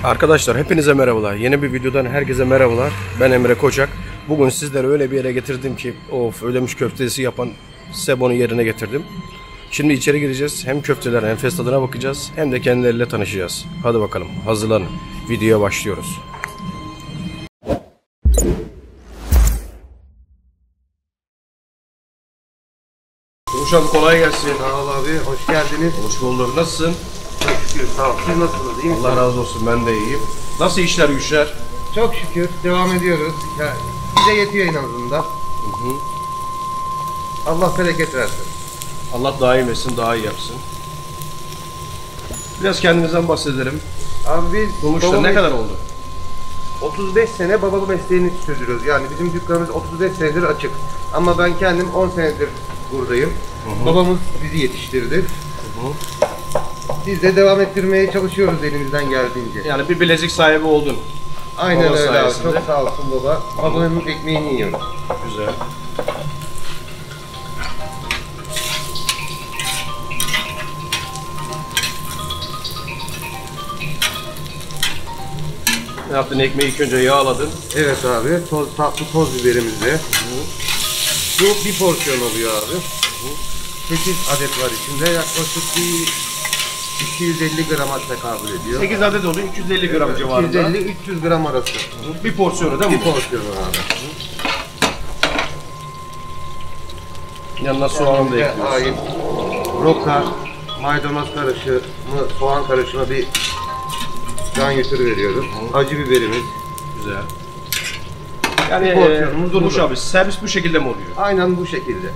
Arkadaşlar hepinize merhabalar. Yeni bir videodan herkese merhabalar. Ben Emre Koçak. Bugün sizleri öyle bir yere getirdim ki ödemiş köftesi yapan Sebo'nun yerine getirdim. Şimdi içeri gireceğiz. Hem köftelerin enfes tadına bakacağız hem de kendileriyle tanışacağız. Hadi bakalım hazırlanın. Videoya başlıyoruz. Uşak kolay gelsin. Sağ ol abi, hoş geldiniz. Hoş bulduk. Nasılsın? Çok şükür, sağ ol. Siz nasılsınız, iyi misiniz? Allah razı olsun, ben de iyiyim. Nasıl işler güçler? Çok şükür, devam ediyoruz. Ya, bize yetiyor en azından. Allah bereket versin. Allah daim etsin, daha iyi yapsın. Biraz kendimizden bahsedelim. Abi biz Sonuçta ne kadar oldu? 35 sene babalı mesleğini sürdürüyoruz. Yani bizim dükkanımız 35 senedir açık. Ama ben kendim 10 senedir buradayım. Babamız bizi yetiştirdi. Biz de devam ettirmeye çalışıyoruz elimizden geldiğince. Yani bir bilezik sahibi oldun. Aynen Baba öyle abi. sayesinde. Çok sağ olsun baba. Babanın ekmeğini yiyoruz. Güzel. Ne yaptın? Ekmeği ilk önce yağladın. Evet abi. Tatlı toz biberimizle. Bu bir porsiyon oluyor abi. 8 adet var içinde. Yaklaşık bir 250 grama tekabül ediyor. 8 adet oluyor, 250 gram civarında. 250-300 gram arası. Bir porsiyonu değil mi? Bir porsiyonu abi. Yanına soğanı da ekliyorsun. Ait roka, maydanoz karışımı, soğan karışımı bir can götür veriyoruz. Acı biberimiz. Güzel. Yani porsiyonumuz Durmuş burada. abi, servis bu şekilde mi oluyor? Aynen bu şekilde.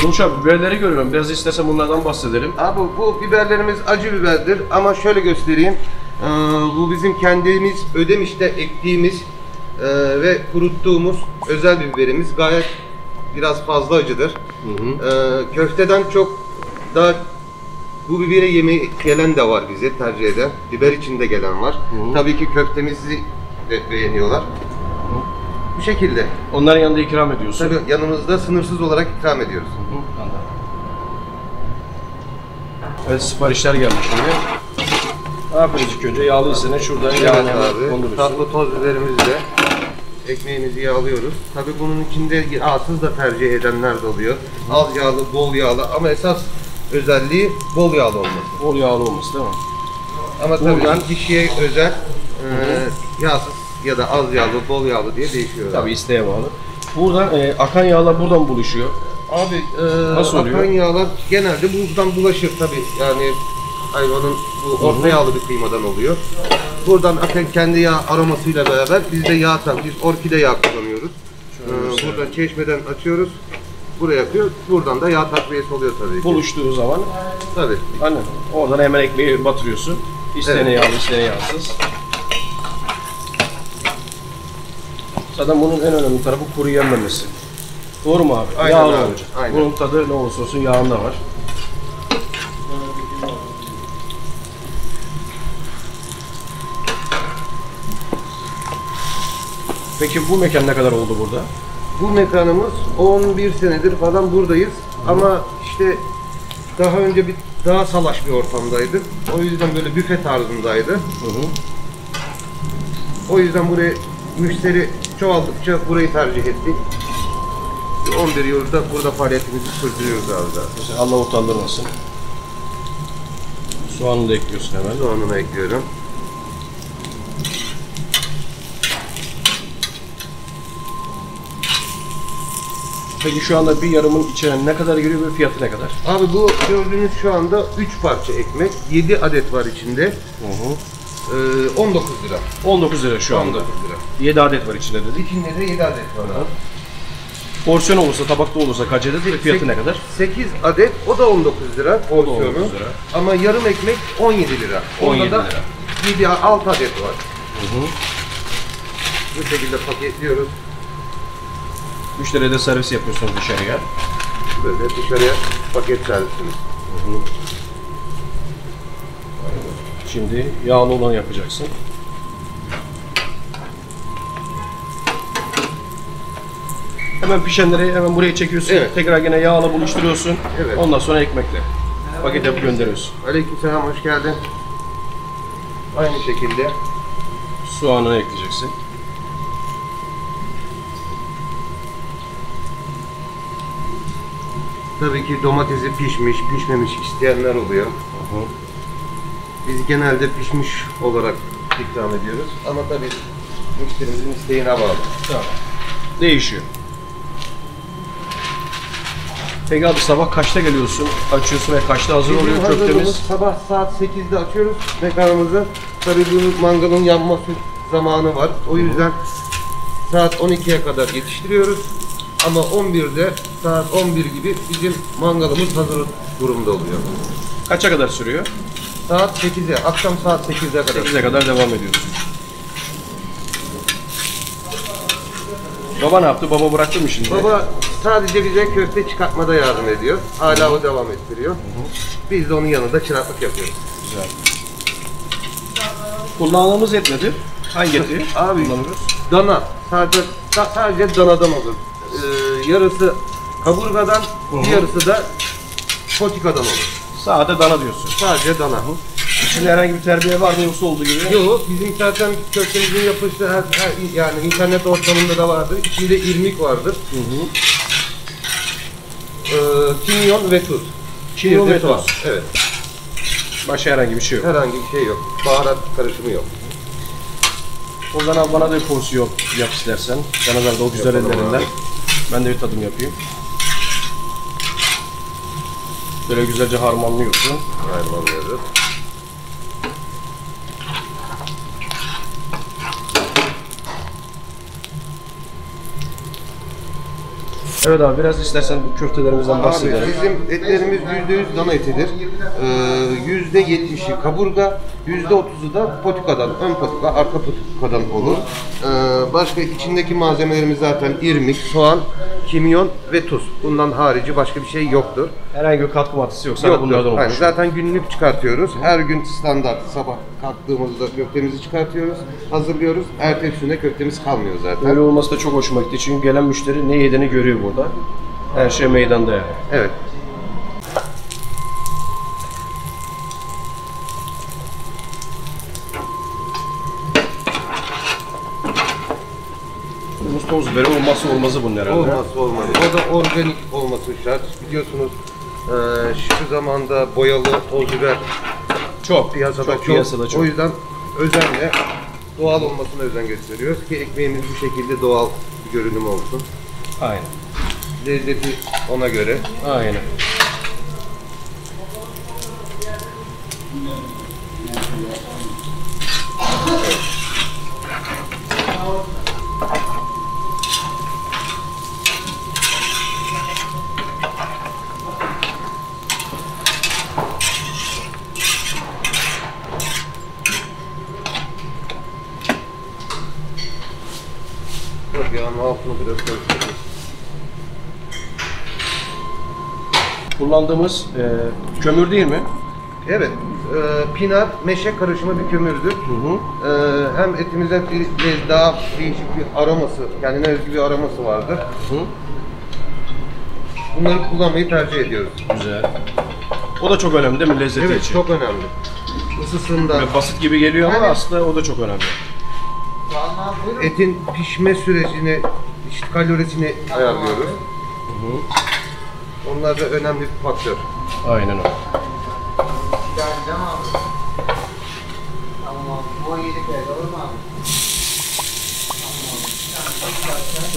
Durmuş abi, biberleri görüyorum. Biraz istersen bunlardan bahsedelim. Abi bu biberlerimiz acı biberdir ama şöyle göstereyim. Bu bizim kendimiz Ödemiş'te ektiğimiz ve kuruttuğumuz özel bir biberimiz. Gayet biraz fazla acıdır. Köfteden çok daha bu biberi yemeye gelen de var, bize tercih eden. Biber içinde gelen var. Tabii ki köftemizi de beğeniyorlar. Bu şekilde. Onların yanında ikram ediyorsun. Tabii yanımızda sınırsız olarak ikram ediyoruz. Evet, siparişler gelmiş şimdi. Ne yapıyoruz ilk önce? Yağlıysa şuradan yağını abi. konduruyorsun. Tatlı toz biberimizle ekmeğimizi yağlıyoruz. Tabii bunun içinde yağsız da tercih edenler de oluyor. Az yağlı, bol yağlı ama esas özelliği bol yağlı olması. Bol yağlı olması değil mi? Ama tabii Buradan kişiye özel yağsız ya da az yağlı, bol yağlı diye değişiyor. tabii isteğe bağlı. Buradan akan yağlar buradan buluşuyor. Abi nasıl oluyor? akan yağlar genelde buradan bulaşır tabii. Yani hayvanın bu orta yağlı bir kıymadan oluyor. Buradan akan kendi yağ aromasıyla beraber biz de yağ biz orkide yağ kullanıyoruz. Buradan çeşmeden açıyoruz. Buraya yapıyor. Buradan da yağ takviyesi oluyor tabii ki. Buluştuğu zaman Tabii. aynen. Oradan hemen ekmeği batırıyorsun. İsteyene yağlı, isteyene yağsız. Zaten bunun en önemli tarafı kuru yenmemesi. Doğru mu abi? Aynen Yağlı abi, olacak. aynen. Bunun tadı ne olursa olsun yağında var. Peki bu mekan ne kadar oldu burada? Bu mekanımız 11 senedir falan buradayız. Ama işte daha önce daha salaş bir ortamdaydı. O yüzden böyle büfe tarzındaydı. O yüzden buraya müşteri çoğaldıkça burayı tercih ettik. 11 yılda burada faaliyetimizi sürdürüyoruz abi da. Mesela Allah utandırmasın. Soğanı da ekliyorsun hemen. Soğanını ekliyorum. Peki şu anda bir yarımın içine ne kadar giriyor ve fiyatı ne kadar? Abi bu gördüğünüz şu anda 3 parça ekmek. 7 adet var içinde. 19 lira. 19 lira şu anda. 19 lira. 7 adet var içinde dedik. İçinde de 7 adet var abi. Porsiyon olursa, tabakta olursa kaç adet ve fiyatı ne kadar? 8 adet, o da 19 lira porsiyonu. 19 lira. Ama yarım ekmek 17 lira. 17 Onda da lira. 6 adet var. Bu şekilde paketliyoruz. Müşteriye de servis yapıyorsunuz dışarıya. Böyle dışarıya paket servisimiz. Şimdi yağlı olanı yapacaksın. Hemen pişenleri hemen buraya çekiyorsun. Evet. Tekrar gene yağla buluşturuyorsun. Evet. Ondan sonra ekmekle paket yapıp gönderiyorsun. Aleykümselam, hoş geldin. Aynı şekilde Soğanını ekleyeceksin. tabii ki domatesi pişmiş, pişmemiş isteyenler oluyor. Biz genelde pişmiş olarak ikram ediyoruz. Ama tabii müşterimizin isteğine bağlı. Tamam. Değişiyor. Peki abi sabah kaçta geliyorsun? Açıyorsun ve kaçta hazır oluyor Bizim hazırlığımız köftemiz? sabah saat 8'de açıyoruz mekanımızı. Tabii bu mangalın yanması zamanı var. O yüzden saat 12'ye kadar yetiştiriyoruz. Ama 11'de saat 11 gibi bizim mangalımız hazır durumda oluyor. Kaça kadar sürüyor? Saat 8'e, akşam saat 8'e kadar. 8'e kadar devam ediyorsun. Baba ne yaptı? Baba bıraktı mı şimdi? Baba sadece bize köfte çıkartmada yardım ediyor. Hala o devam ettiriyor. Biz de onun yanında çıraklık yapıyoruz. Güzel. Kullandığımız et nedir? Hangi eti Abi kullanıyoruz? dana. Sadece danadan olur. Yarısı kaburgadan, yarısı da potikadan olur. Sade dana diyorsun. Sadece dana. İçinde herhangi bir terbiye var mı yoksa olduğu gibi? Yok, bizim zaten köftemizin yapısı yani internet ortamında da vardır. İçinde irmik vardır. Kimyon ve tuz. Kimyon Bir de ve soğan. tuz. Evet. Başka herhangi bir şey yok. Herhangi bir şey yok. Baharat karışımı yok. O zaman bana da bir porsiyon yap istersen. Bana ver de o güzel Yapalım ellerinden. abi. Ben de bir tadım yapayım. Böyle güzelce harmanlıyorsun. Harmanlıyoruz. Evet abi biraz istersen bu köftelerimizden Abi bahsedelim. bizim etlerimiz %100 dana etidir. %70'i kaburga, %30'u da potikadan, ön potika, arka potikadan olur. Başka içindeki malzemelerimiz zaten irmik, soğan, kimyon ve tuz. Bundan harici başka bir şey yoktur. Herhangi bir katkı maddesi yok. Sadece bunlardan Yoktur. Yani oluşuyor. zaten günlük çıkartıyoruz. Her gün standart sabah kalktığımızda köftemizi çıkartıyoruz, hazırlıyoruz. Ertesi güne köftemiz kalmıyor zaten. Böyle olması da çok hoşuma gitti. Çünkü gelen müşteri ne yediğini görüyor burada. Her şey meydanda yani. Evet. Tuz, toz biberi olmazsa bunun herhalde. Olmazsa olmaz. O da organik olması şart. Biliyorsunuz şu zamanda boyalı toz biber Çok. piyasada çok. O yüzden özenle doğal olmasına özen gösteriyoruz ki ekmeğimiz bu şekilde doğal bir görünüm olsun. Aynen. Lezzeti ona göre. Aynen. Tabii yağın altını biraz karıştırıyoruz. Kullandığımız kömür değil mi? Evet, pinar, meşe karışımı bir kömürdür. Hem etimize daha değişik bir aroması, kendine özgü bir aroması vardır. Bunları kullanmayı tercih ediyoruz. Güzel. O da çok önemli değil mi lezzeti Evet, için? çok önemli. Isısında, Böyle basit gibi geliyor ama Evet. aslında o da çok önemli. etin pişme sürecini, işte kalorisini ayarlıyoruz. Onlar da önemli bir faktör. Aynen öyle. Geleceğim abi. Tamam abi. Bu 17 kere olur mu abi?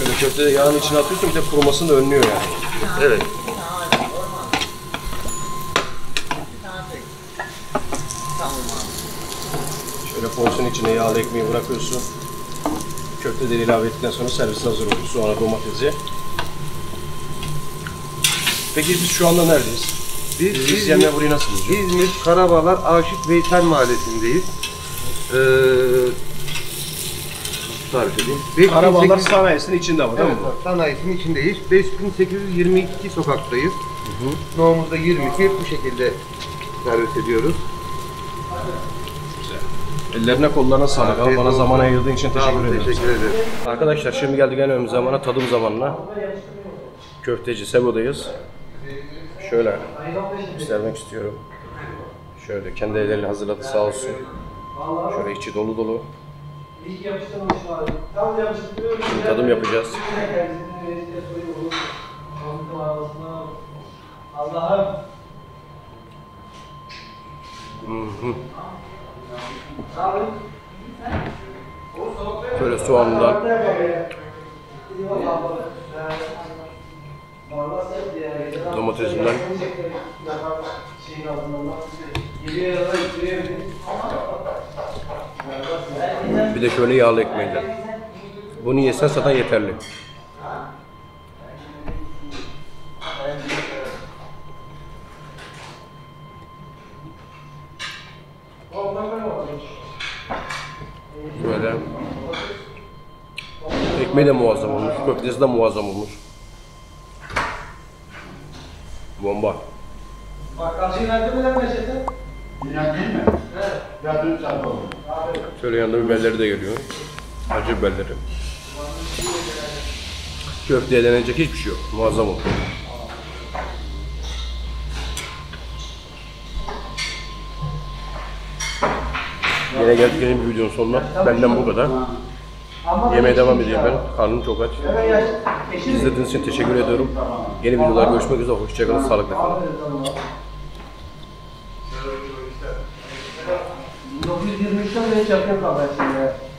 Böyle köfte yağın içine atıyorsun bir de kurumasını da önlüyor yani. Evet. Tamam abi. Şöyle porsiyon içine yağlı ekmeği bırakıyorsun. Köfteleri ilave ettikten sonra servis hazır oluyor. Sonra domatesi. Peki biz şu anda neredeyiz? Biz izleyenler burayı nasıl bulacak? İzmir, Karabağlar, Aşık Veysel Mahallesi'ndeyiz. Tarif edeyim. Karabağlar 5800 sanayisinin içinde ama değil Evet, mi? sanayisinin içindeyiz. 5822 sokaktayız. Nohumuzda 22 bu şekilde servis ediyoruz. Ellerine kollarına sağlık abi. Afiyet Bana olsun. zaman ayırdığın için Sağ olun, teşekkür ederim. teşekkür ederim. Arkadaşlar şimdi geldik en önemli zamana, tadım zamanına. Köfteci Sebo'dayız. Şöyle göstermek istiyorum. Şöyle kendi elleriyle hazırladı sağ olsun. Şöyle içi dolu dolu. İyi ki yapıştırmamışım abi. Tam yapıştırıyorum. Şimdi tadım yapacağız. Allah'ım. Şöyle soğanından, domatesinden. Bir de şöyle yağlı ekmeğinden. Bunu yesen zaten yeterli. Böyle. Ekmeği de muazzam olmuş, köftesi de muazzam olmuş. Bomba. Bak karşıyı verdin mi lan Neşet'e? Dünya değil mi? Evet. Yardım çarpı oldu. Şöyle yanında biberleri de geliyor. Acı biberleri. Köfteye denecek hiçbir şey yok. Muazzam oldu. Yine geldik yeni bir videonun sonuna. Benden bu kadar. Yemeğe devam edeyim ben. Karnım çok aç. İzlediğiniz için teşekkür ediyorum. Yeni videolar görüşmek üzere. Hoşçakalın. Sağlıkla kalın. 1923'ten beri çarpıyor kaldı şimdi.